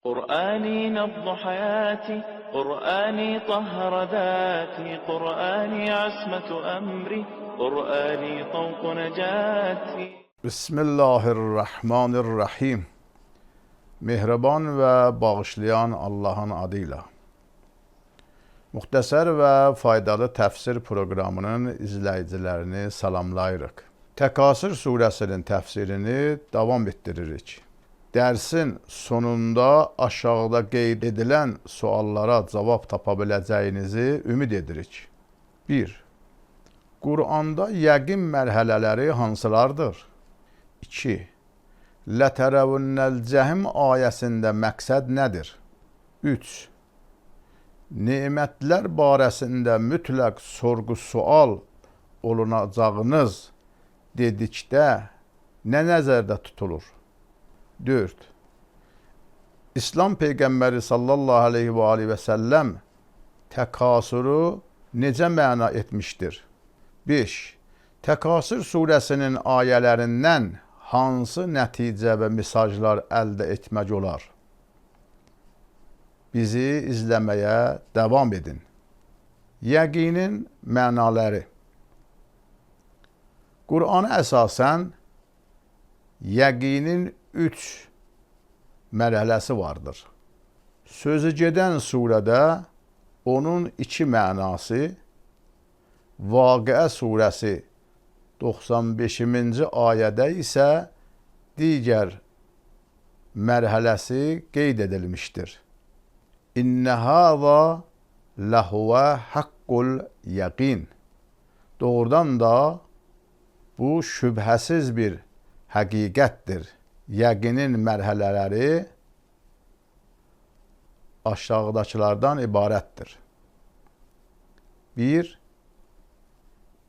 قرآني نبض حياتي، قرآني طهر ذاتي، قرآني عصمة أمري، قرآني طوق نجاتي. Bismillahirrahmanirrahim. Mehriban ve bağışlayan Allah'ın adıyla. Muxtəsər və faydalı təfsir proqramının izləyicilərini salamlayırıq. Təkasür surəsinin təfsirini davam etdiririk. Dərsin sonunda aşağıda qeyd edilən suallara cavab tapa biləcəyinizi ümid edirik. 1. Quranda yəqin mərhələləri hansılardır? 2. Lətərəvünnəl cəhim ayəsində məqsəd nədir? 3. Nemətlər barəsində mütləq sorğu-sual olunacağınız dedikdə nə nəzərdə tutulur? 4. İslam Peyğəmbəri sallallahu aleyhi və səlləm təkasürü necə məna etmişdir? 5. Təkasür surəsinin ayələrindən hansı nəticə və mesajlar əldə etmək olar? Bizi izləməyə davam edin. Yəqinin mənaları. Qur'ana əsasən yəqinin 3 mərhələsi vardır. Sözü gedən surədə onun 2 mənası, Vaqiə surəsi 95-ci ayədə isə digər mərhələsi qeyd edilmişdir. İnnə hâzâ ləhuvə haqqul yəqin. Doğrudan da bu şübhəsiz bir həqiqətdir. Yəqinin mərhələləri aşağıdakılardan ibarətdir. 1.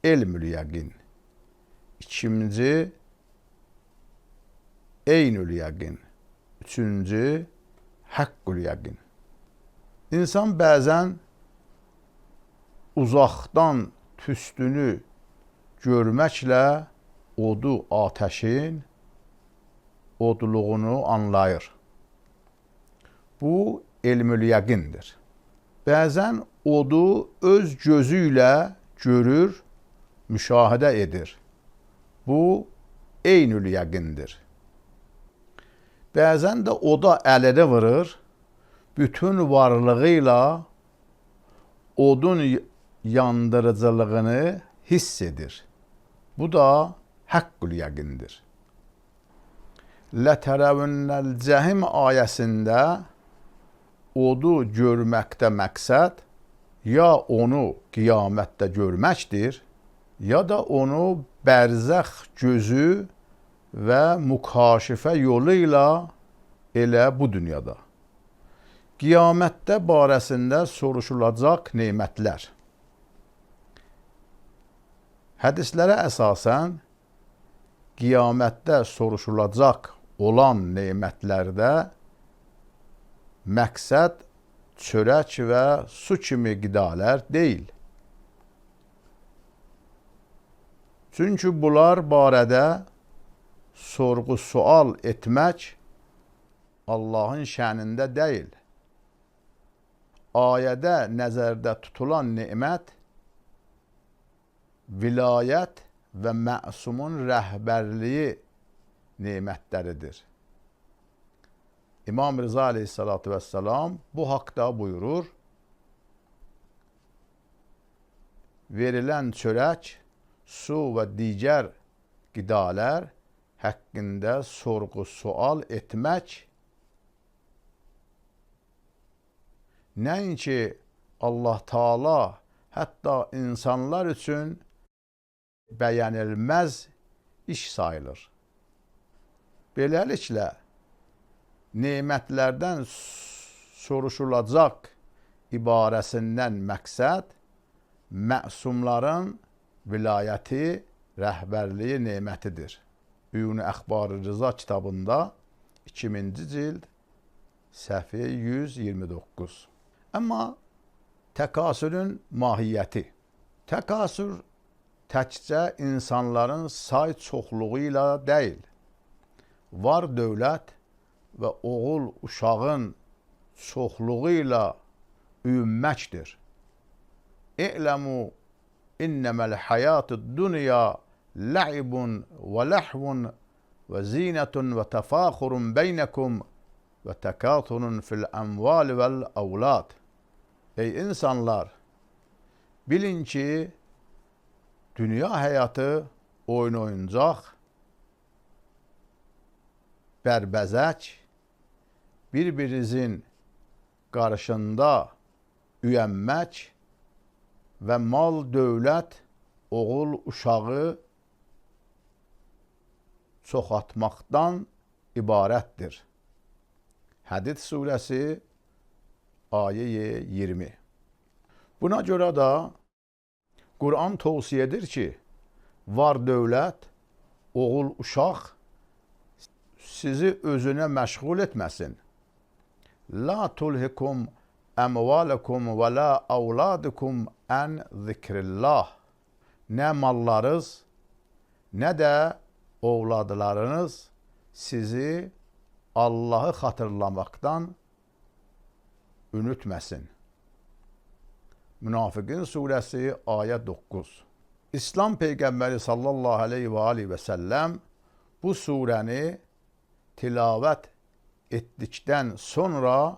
Elmül yəqin. 2. Eynül yəqin. 3. Haqqul yəqin. İnsan bəzən uzaqdan tüstünü görməklə odu, atəşin odluğunu anlayır. Bu elmül yəqindir. Bəzən odu öz gözü ilə görür, müşahidə edir. Bu eynül yəqindir. Bəzən də oda əlini vurur, bütün varlığı ilə odun yandırıcılığını hiss edir. Bu da haqqul yəqindir. Lətərəvünnəl cəhim ayəsində odu görməkdə məqsəd ya onu qiyamətdə görməkdir, ya da onu bərzəx gözü və mükaşifə yolu ilə elə bu dünyada. Qiyamətdə barəsində soruşulacaq nemətlər. Hədislərə əsasən qiyamətdə soruşulacaq olan nemətlərdə məqsəd çörək və su kimi qidalar deyil. Çünki bunlar barədə sorğu-sual etmək Allahın şənində deyil. Ayədə nəzərdə tutulan nemət vilayət və məsumun rəhbərliyi nemətləridir. İmam Rıza aleyhissalatu vesselam bu haqda buyurur: verilən çörək, su və digər qidalar haqqında sorğu-sual etmək nəinki Allah Taala hətta insanlar üçün bəyənilməz iş sayılır. Beləliklə, nemətlərdən soruşulacaq ibarəsindən məqsəd məsumların vilayəti, rəhbərliyi nemətidir. Ün-i Əxbar-ı Rıza kitabında 2-ci cild səhifə 129. Amma təkasürün mahiyyəti. Təkasür təkcə insanların say çoxluğu ilə deyil, var dövlət və oğul uşağın çoxluğu ilə öyünməkdir. İ'ləmu innəməl həyatü dünya la'ibun və ləhvun və zinətun və təfəxurun beynəkum və təkâthurun fil əmvali vəl əvlad. Ey insanlar, bilin ki, dünya həyatı oyun oyuncaq, bərbəzək, bir-birinizin qarşında üyənmək və mal, dövlət, oğul, uşağı çoxaltmaqdan ibarətdir. Hədid surəsi ayə 20. Buna görə də Quran tövsiyə edir ki, var dövlət, oğul, uşaq sizi özünə məşğul etməsin. La tulhikum əmvalakum və la avladukum ən zikrillah. Nə mallarınız, nə də ovladlarınız sizi Allahı xatırlamaqdan unutməsin. Münafiqin surəsi ayə 9. İslam Peyğəmbəri sallallahu aleyhi və aleyhi və səlləm bu surəni tilavət etdikdən sonra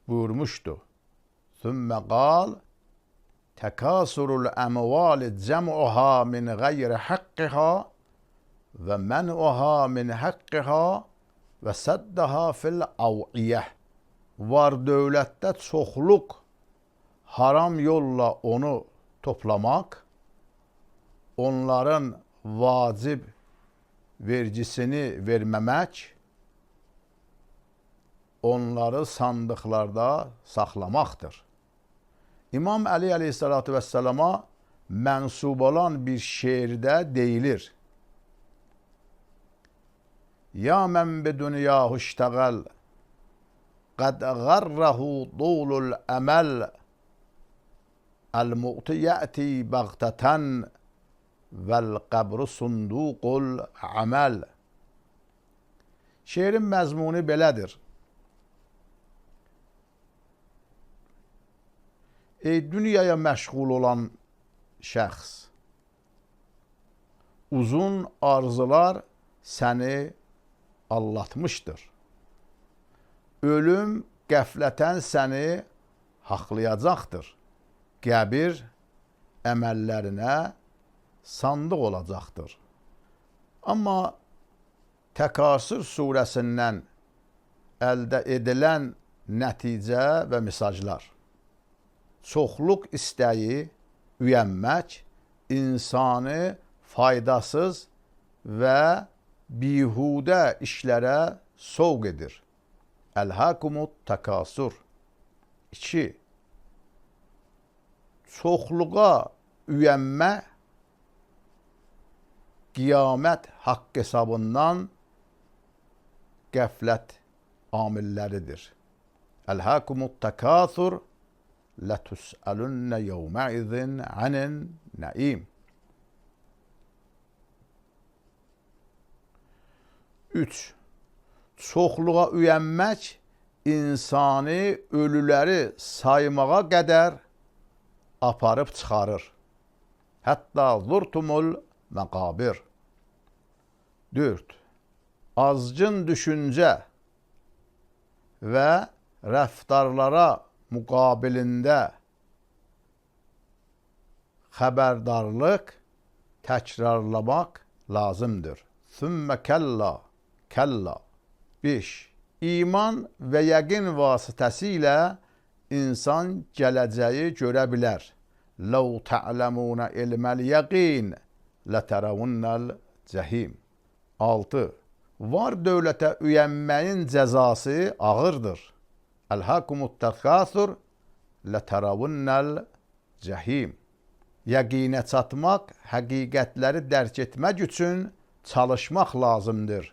buyurmuşdu. Thumma qal tekasurul əmvali cəm'uha min gayri haqqiha və mən'uha min haqqiha və səddaha fil av'iyyəh. Var dövlətdə çoxluq, haram yolla onu toplamaq, onların vacib vergisini verməmək, onları sandıqlarda saxlamaqdır. İmam Əli aleyhissalatu vəssalama mənsub olan bir şeirdə deyilir. Ya mən bi dünyahu iştəğəl, qəd qarrahu dolul əməl, əl-mu'ti yəti bəğtətən vəl-qəbru sunduqul əməl. Şeirin məzmunu belədir. Ey dünyaya məşğul olan şəxs, uzun arzular səni aldatmışdır. Ölüm qəflətən səni haqlayacaqdır. Qəbir əməllərinə sandıq olacaqdır. Amma Təkasür surəsindən əldə edilən nəticə və mesajlar. Çoxluq istəyi, üyənmək insanı faydasız və bihudə işlərə sovq edir. Əlhəkumut təkasur. 2. Çoxluğa üyənmə qiyamət haqq hesabından qəflət amilləridir. Əlhəkumut təkasur لَتُسْأَلُنَّ يَوْمَئِذٍ عَنِ النَّعِيمِ. 3. Çoxluğa üyənmək insanı ölüləri saymağa qədər aparıb çıxarır. Hətta zurtumul məqabir. 4. Azgın düşüncə və rəftarlara müqabilində xəbərdarlıq təkrarlamaq lazımdır. Sümmə kəlla, kəlla. 5. İman və yəqin vasitəsilə insan gələcəyi görə bilər. Ləv tə'ləmunə ilməl yəqin lətərəvunnəl cəhim. 6. Var dövlətə üyənməyin cəzası ağırdır. Əlhəkumut təkasur lətərəvunnəl cəhim. Yəqinə çatmaq, həqiqətləri dərk etmək üçün çalışmaq lazımdır.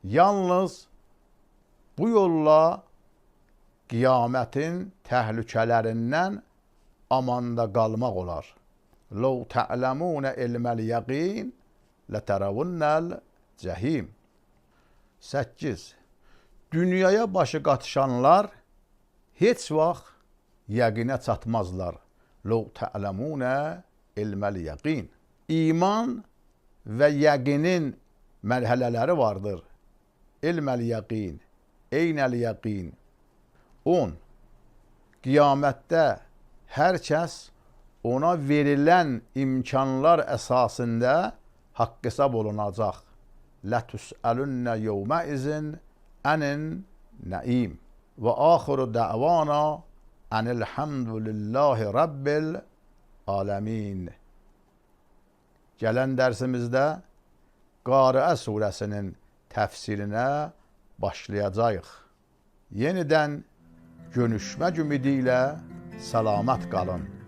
Yalnız bu yolla qiyamətin təhlükələrindən amanda qalmaq olar. Ləv tə'ləmunə ilməl yəqin lətərəvunnəl cəhim. 8. dünyaya başı qatışanlar heç vaxt yəqinə çatmazlar. Ləv tə'ləmunə ilməl yəqin. İman və yəqinin mərhələləri vardır. İlməl yəqin, eynəl yəqin. 10. Qiyamətdə hər kəs ona verilən imkanlar əsasında haqq hesab olunacaq. Lətüsəlünnə yevməizin ənin nəim. Və axiru dəvana ənilhamdülillahi rabbil aləmin. Gələn dərsimizdə Qariə surəsinin təfsirinə başlayacağıq. Yenidən görüşmək ümidi ilə salamat qalın.